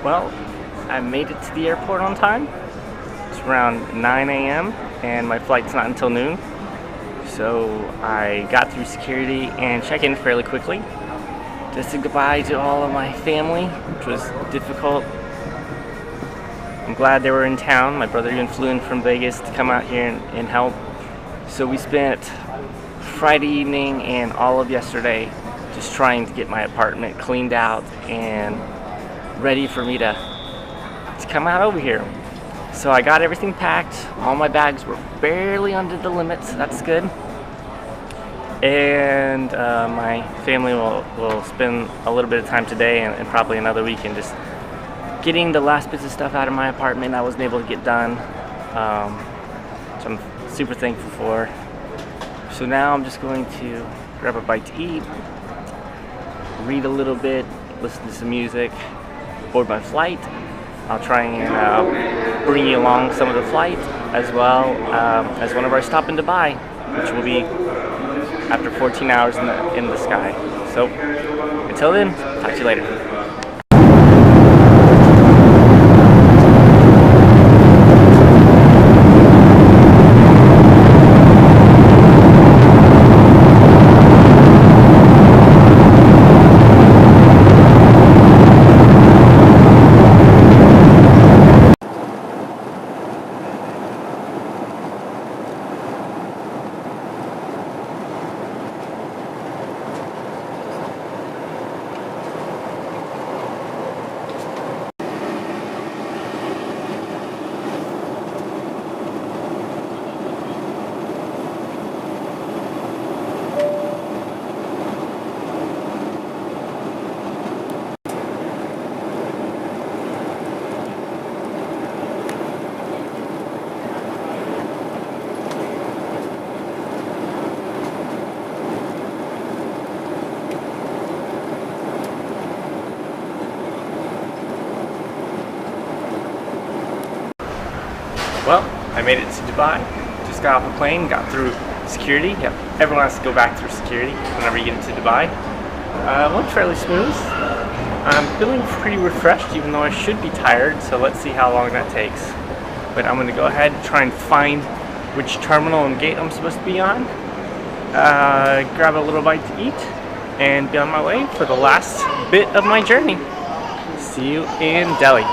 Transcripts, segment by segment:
Well, I made it to the airport on time. It's around 9 a.m. and my flight's not until noon. So I got through security and check-in fairly quickly. Just said goodbye to all of my family, which was difficult. I'm glad they were in town. My brother even flew in from Vegas to come out here and help. So we spent Friday evening and all of yesterday just trying to get my apartment cleaned out and ready for me to come out over here. So I got everything packed. All my bags were barely under the limits. That's good. And my family will spend a little bit of time today and probably another weekend just getting the last bits of stuff out of my apartment I wasn't able to get done, which I'm super thankful for. So now I'm just going to grab a bite to eat, read a little bit, listen to some music, board my flight. I'll try and bring you along some of the flight, as well as whenever I stop in Dubai, which will be after 14 hours in the sky. So until then, talk to you later. Well, I made it to Dubai. Just got off a plane, got through security. Yep, everyone has to go back through security whenever you get into Dubai. Went fairly smooth. I'm feeling pretty refreshed, even though I should be tired, so let's see how long that takes. But I'm going to go ahead and try and find which terminal and gate I'm supposed to be on. Grab a little bite to eat, and be on my way for the last bit of my journey. See you in Delhi.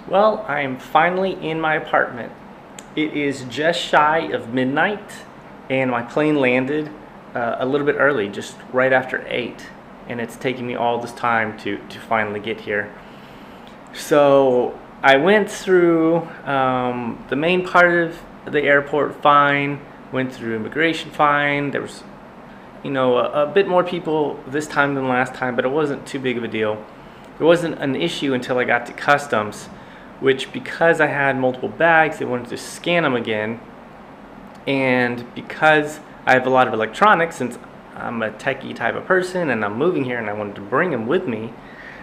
Well, I am finally in my apartment. It is just shy of midnight and my plane landed a little bit early, just right after 8, and it's taking me all this time to finally get here. So I went through the main part of the airport fine, went through immigration fine. There was, a bit more people this time than last time, but it wasn't too big of a deal. There wasn't an issue until I got to customs, which, because I had multiple bags, they wanted to scan them again, and because I have a lot of electronics, since I'm a techie type of person and I'm moving here and I wanted to bring them with me,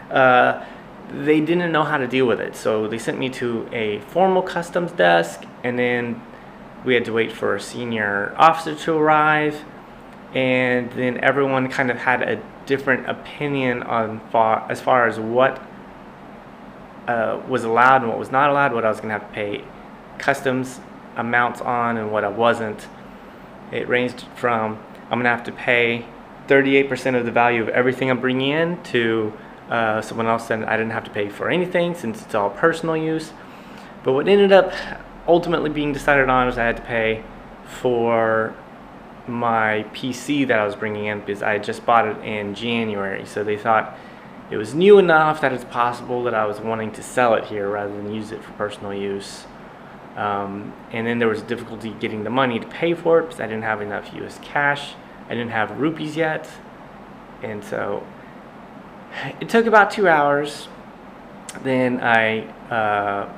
they didn't know how to deal with it. So they sent me to a formal customs desk, and then we had to wait for a senior officer to arrive, and then everyone kind of had a different opinion on as far as what was allowed and what was not allowed, what I was going to have to pay customs amounts on and what I wasn't. It ranged from I'm going to have to pay 38% of the value of everything I'm bringing in to Someone else said I didn't have to pay for anything since it's all personal use. But what ended up ultimately being decided on was I had to pay for my PC that I was bringing in because I had just bought it in January. So they thought it was new enough that it's possible that I was wanting to sell it here rather than use it for personal use. And then there was difficulty getting the money to pay for it because I didn't have enough US cash. I didn't have rupees yet. And so it took about 2 hours. Then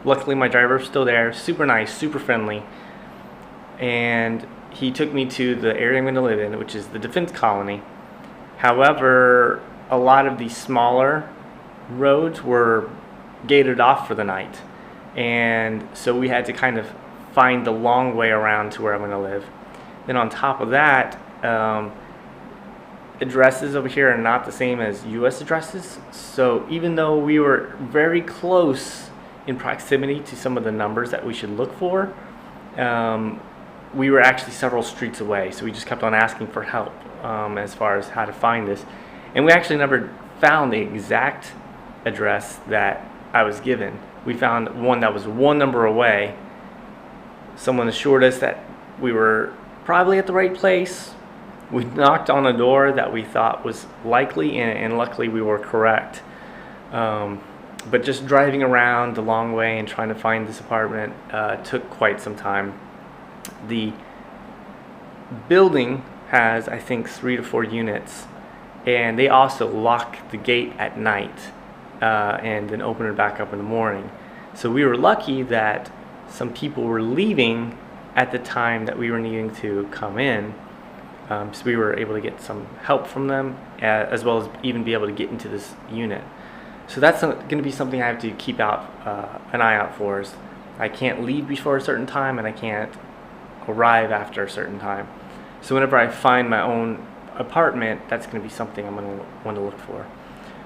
luckily my driver was still there, super nice, super friendly. And he took me to the area I'm going to live in, which is the defense colony. However, a lot of these smaller roads were gated off for the night. And so we had to kind of find the long way around to where I'm going to live. Then on top of that, addresses over here are not the same as US addresses. So even though we were very close in proximity to some of the numbers that we should look for, we were actually several streets away. So we just kept on asking for help as far as how to find this. And we actually never found the exact address that I was given. We found one that was one number away. Someone assured us that we were probably at the right place. We knocked on a door that we thought was likely, and luckily we were correct. But just driving around the long way and trying to find this apartment took quite some time. The building has, I think, 3 to 4 units, and they also lock the gate at night and then open it back up in the morning. So we were lucky that some people were leaving at the time that we were needing to come in. So we were able to get some help from them, as well as even be able to get into this unit. So that's going to be something I have to keep out an eye out for. Is I can't leave before a certain time, and I can't arrive after a certain time. So whenever I find my own apartment, that's going to be something I'm going to want to look for.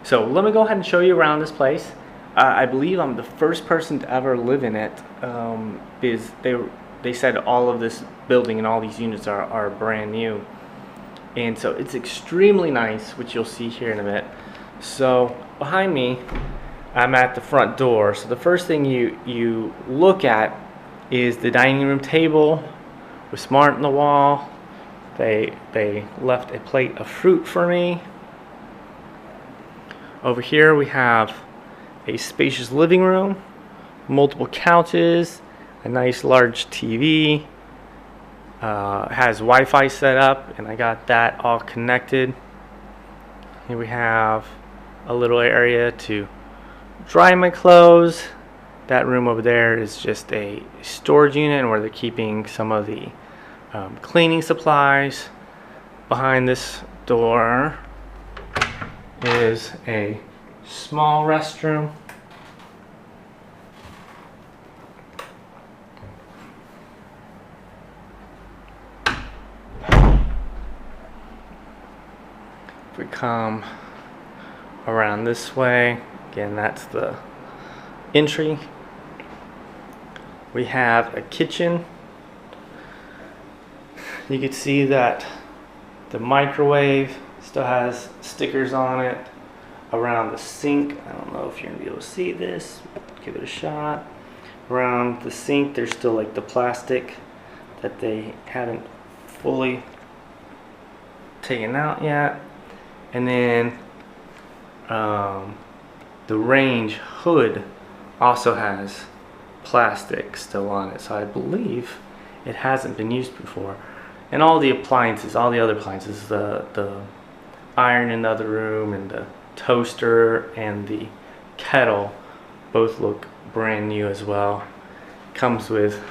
So let me go ahead and show you around this place. I believe I'm the first person to ever live in it, because they said all of this building and all these units are brand new. And so it's extremely nice, which you'll see here in a bit. So behind me, I'm at the front door. So the first thing you look at is the dining room table with smart on the wall. They left a plate of fruit for me. Over here we have a spacious living room, multiple couches, a nice large TV. Has Wi-Fi set up, and I got that all connected. Here we have a little area to dry my clothes. That room over there is just a storage unit where they're keeping some of the cleaning supplies. Behind this door is a small restroom. If we come around this way, again, that's the entry. We have a kitchen. You can see that the microwave still has stickers on it. Around the sink, I don't know if you're gonna be able to see this, give it a shot. Around the sink, there's still like the plastic that they haven't fully taken out yet. And then the range hood also has plastic still on it, so I believe it hasn't been used before. And all the appliances, all the other appliances, the iron in the other room and the toaster and the kettle both look brand new as well. Comes with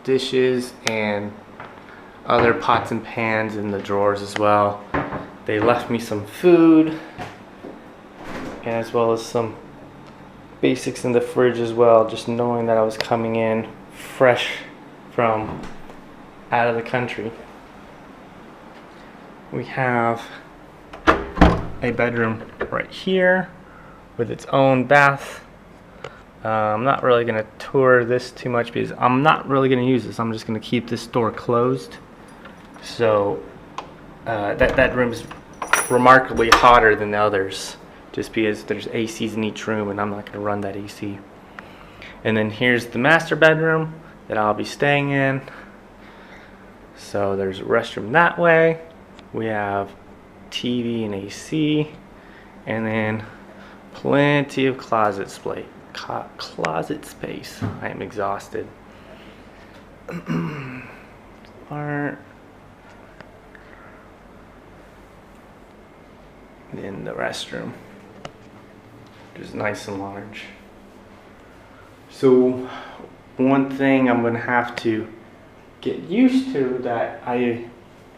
dishes and other pots and pans in the drawers as well. They left me some food, and as well as some basics in the fridge as well, just knowing that I was coming in fresh from out of the country. We have a bedroom right here with its own bath. I'm not really going to tour this too much because I'm not really going to use this. I'm just going to keep this door closed. So that room is remarkably hotter than the others, just because there's ACs in each room, and I'm not going to run that AC. And then here's the master bedroom that I'll be staying in. So there's a restroom that way. We have TV and AC, and then plenty of closet space. I am exhausted. In the restroom, just nice and large. So one thing I'm gonna have to get used to that I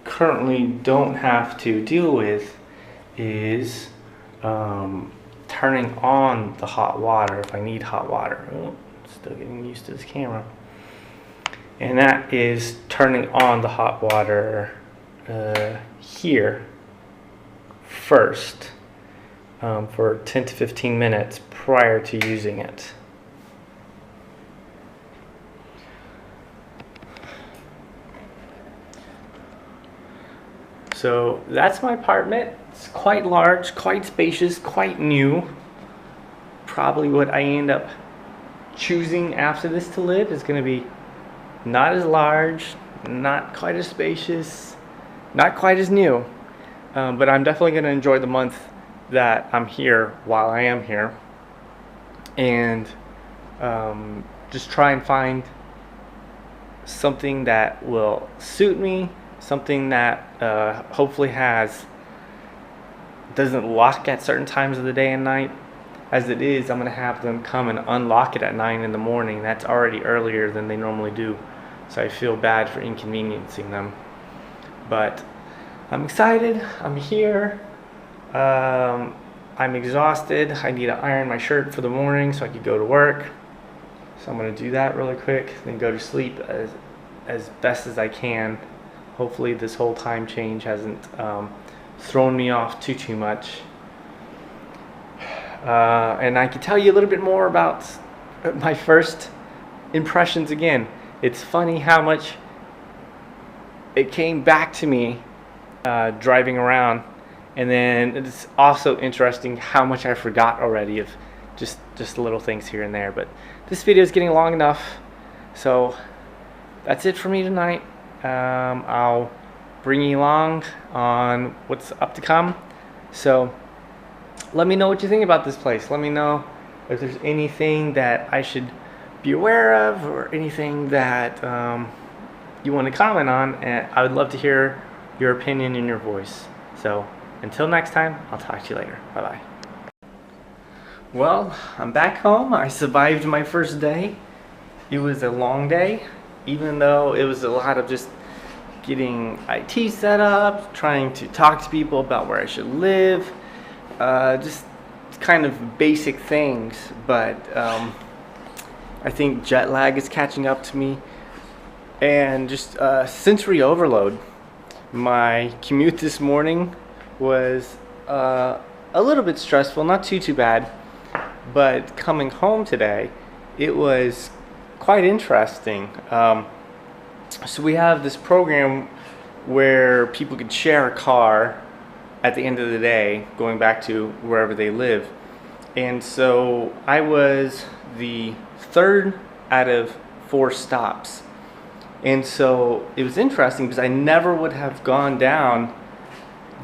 currently don't have to deal with is turning on the hot water if I need hot water. Oh, still getting used to this camera. And that is turning on the hot water here first for 10 to 15 minutes prior to using it. So that's my apartment. It's quite large, quite spacious, quite new. Probably what I end up choosing after this to live is going to be not as large, not quite as spacious, not quite as new. But I'm definitely going to enjoy the month that I'm here while I am here, and just try and find something that will suit me, something that hopefully doesn't lock at certain times of the day and night. As it is, I'm going to have them come and unlock it at 9 in the morning. That's already earlier than they normally do, so I feel bad for inconveniencing them. But I'm excited. I'm here. I'm exhausted. I need to iron my shirt for the morning so I could go to work. So I'm going to do that really quick, then go to sleep as best as I can. Hopefully this whole time change hasn't thrown me off too much. And I can tell you a little bit more about my first impressions again. It's funny how much it came back to me driving around, and then it's also interesting how much I forgot already of just little things here and there. But this video is getting long enough, so that's it for me tonight. I'll bring you along on what's up to come. So let me know what you think about this place. Let me know if there's anything that I should be aware of, or anything that you want to comment on, and I would love to hear your opinion in your voice. So until next time, I'll talk to you later. Bye bye. Well, I'm back home. I survived my first day. It was a long day, even though it was a lot of just getting IT set up, trying to talk to people about where I should live, just kind of basic things. But I think jet lag is catching up to me, and just sensory overload. My commute this morning was a little bit stressful, not too bad, but coming home today, it was quite interesting. So we have this program where people could share a car at the end of the day, going back to wherever they live. And so I was the third out of 4 stops. And so it was interesting because I never would have gone down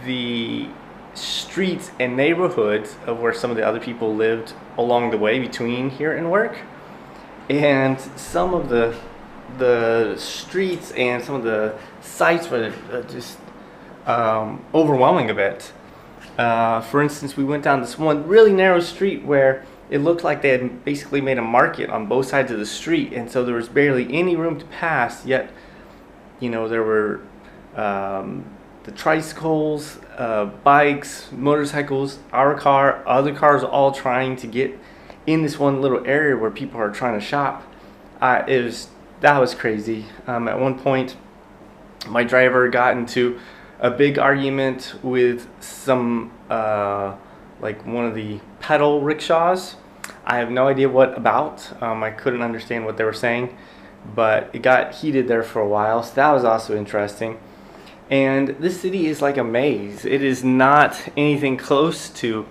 the streets and neighborhoods of where some of the other people lived along the way between here and work. And some of the streets and some of the sites were just overwhelming a bit. For instance, we went down this one really narrow street where it looked like they had basically made a market on both sides of the street, and so there was barely any room to pass, yet there were the tricycles, bikes, motorcycles, our car, other cars, all trying to get in this one little area where people are trying to shop. That was crazy. At one point, my driver got into a big argument with some like one of the pedal rickshaws. I have no idea what about. I couldn't understand what they were saying, but it got heated there for a while, so that was also interesting. And this city is like a maze. It is not anything close to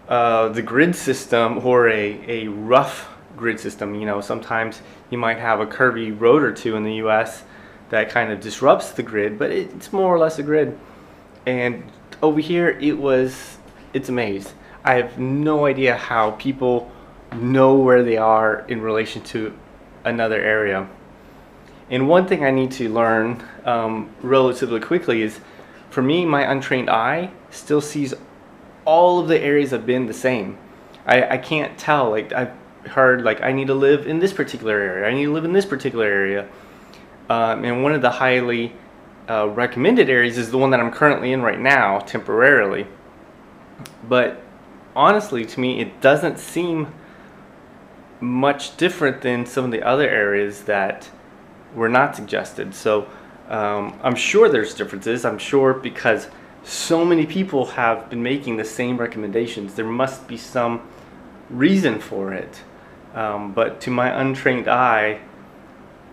the grid system, or a rough grid system. You know, sometimes you might have a curvy road or two in the US that kind of disrupts the grid, but it's more or less a grid. And over here, it's a maze. I have no idea how people know where they are in relation to another area. And one thing I need to learn relatively quickly is, for me, my untrained eye still sees all of the areas I've been the same. I can't tell. Like, I've heard, like, I need to live in this particular area, I need to live in this particular area. And one of the highly recommended areas is the one that I'm currently in right now, temporarily. But honestly, to me, it doesn't seem much different than some of the other areas that were not suggested. So I'm sure there's differences. I'm sure, because so many people have been making the same recommendations, there must be some reason for it. But to my untrained eye,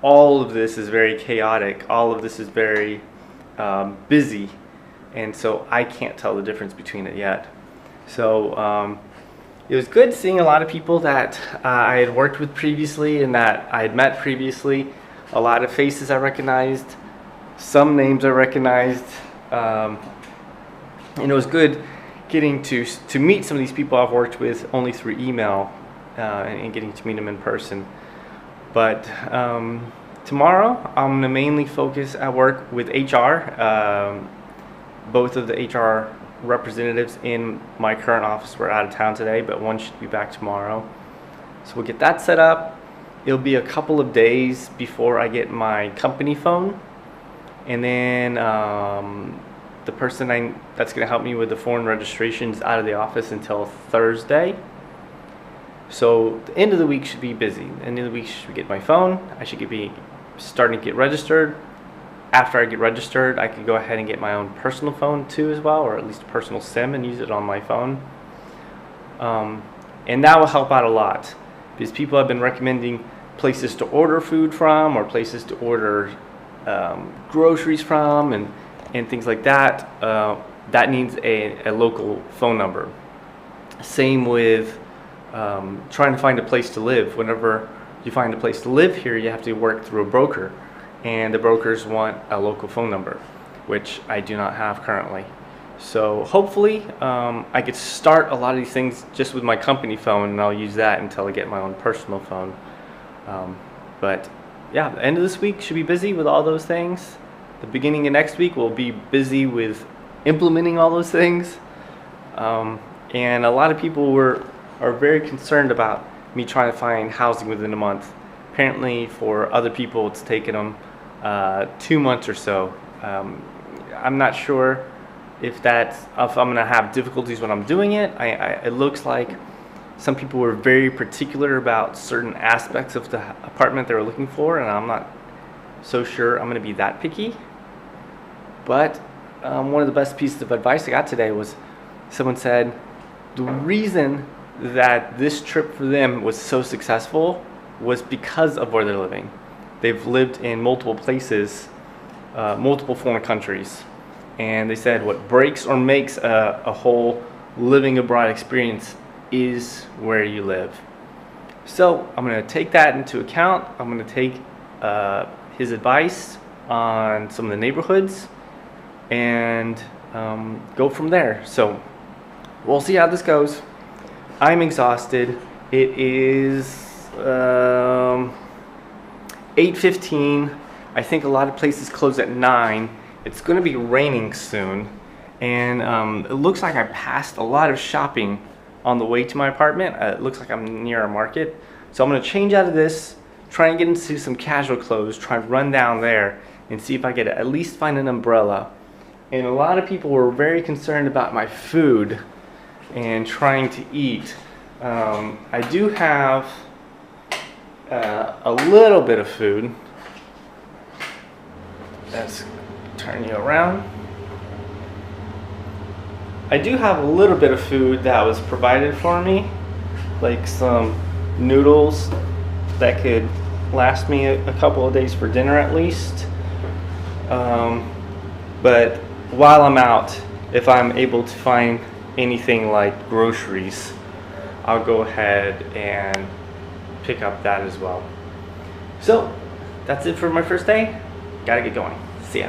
all of this is very chaotic. All of this is very busy, and so I can't tell the difference between it yet. So it was good seeing a lot of people that I had worked with previously and that I had met previously. A lot of faces I recognized, some names I recognized, and it was good getting to meet some of these people I've worked with only through email, and getting to meet them in person. But tomorrow I'm going to mainly focus at work with HR. Both of the HR representatives in my current office were out of town today, but one should be back tomorrow. So we'll get that set up. It'll be a couple of days before I get my company phone, and then the person that's going to help me with the foreign registration is out of the office until Thursday. So the end of the week should be busy. The end of the week should get my phone. I should be starting to get registered. After I get registered, I could go ahead and get my own personal phone too as well, or at least a personal SIM, and use it on my phone. And that will help out a lot, because people have been recommending places to order food from, or places to order groceries from, and things like that. That needs a local phone number. Same with trying to find a place to live. Whenever you find a place to live here, you have to work through a broker, and the brokers want a local phone number, which I do not have currently. So hopefully I could start a lot of these things just with my company phone, and I'll use that until I get my own personal phone. But yeah, the end of this week should be busy with all those things. The beginning of next week will be busy with implementing all those things. And a lot of people are very concerned about me trying to find housing within a month. Apparently for other people it's taken them 2 months or so. I'm not sure if I'm going to have difficulties when I'm doing it. It looks like some people were very particular about certain aspects of the apartment they were looking for, and I'm not so sure I'm going to be that picky. But one of the best pieces of advice I got today was, someone said the reason that this trip for them was so successful was because of where they're living. They've lived in multiple places, multiple foreign countries, and they said what breaks or makes a whole living abroad experience is where you live. So I'm going to take that into account. I'm going to take his advice on some of the neighborhoods and go from there. So we'll see how this goes. I'm exhausted. It is 8:15. I think a lot of places close at 9. It's going to be raining soon, and it looks like I passed a lot of shopping on the way to my apartment. It looks like I'm near a market. So I'm going to change out of this, try and get into some casual clothes, try and run down there and see if I could at least find an umbrella. And a lot of people were very concerned about my food and trying to eat. I do have a little bit of food. Let's turn you around. I do have a little bit of food that was provided for me, like some noodles that could last me a couple of days for dinner at least. But while I'm out, if I'm able to find anything like groceries, I'll go ahead and pick up that as well. So that's it for my first day. Gotta get going. See ya.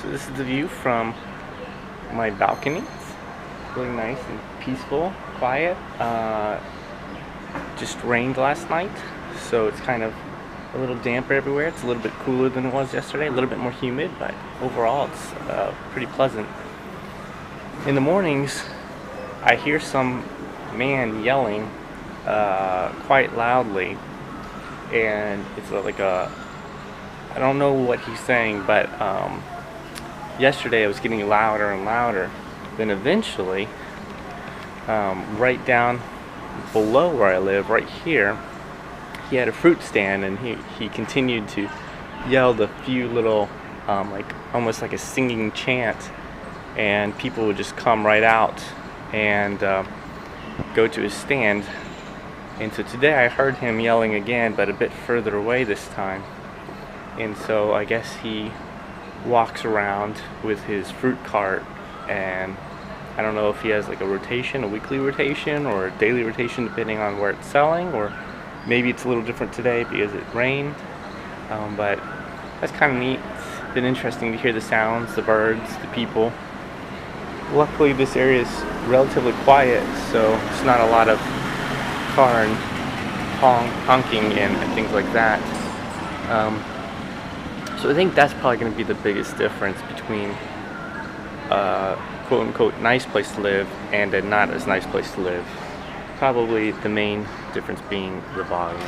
So this is the view from my balcony. It's really nice and peaceful, quiet. Just rained last night, so it's kind of a little damper everywhere. It's a little bit cooler than it was yesterday, a little bit more humid, but overall it's pretty pleasant. In the mornings, I hear some man yelling quite loudly, and it's like I don't know what he's saying, but yesterday it was getting louder and louder. Then eventually, right down below where I live, right here, he had a fruit stand, and he continued to yell a few little, like almost like a singing chant, and people would just come right out and go to his stand. And so today I heard him yelling again, but a bit further away this time. And so I guess he walks around with his fruit cart, and I don't know if he has like a rotation, a weekly rotation or a daily rotation depending on where it's selling, or maybe it's a little different today because it rained, but that's kind of neat. It's been interesting to hear the sounds, the birds, the people. Luckily this area is relatively quiet, so it's not a lot of car and honking and things like that. So I think that's probably going to be the biggest difference between quote-unquote nice place to live and a not as nice place to live. Probably the main difference being the volume.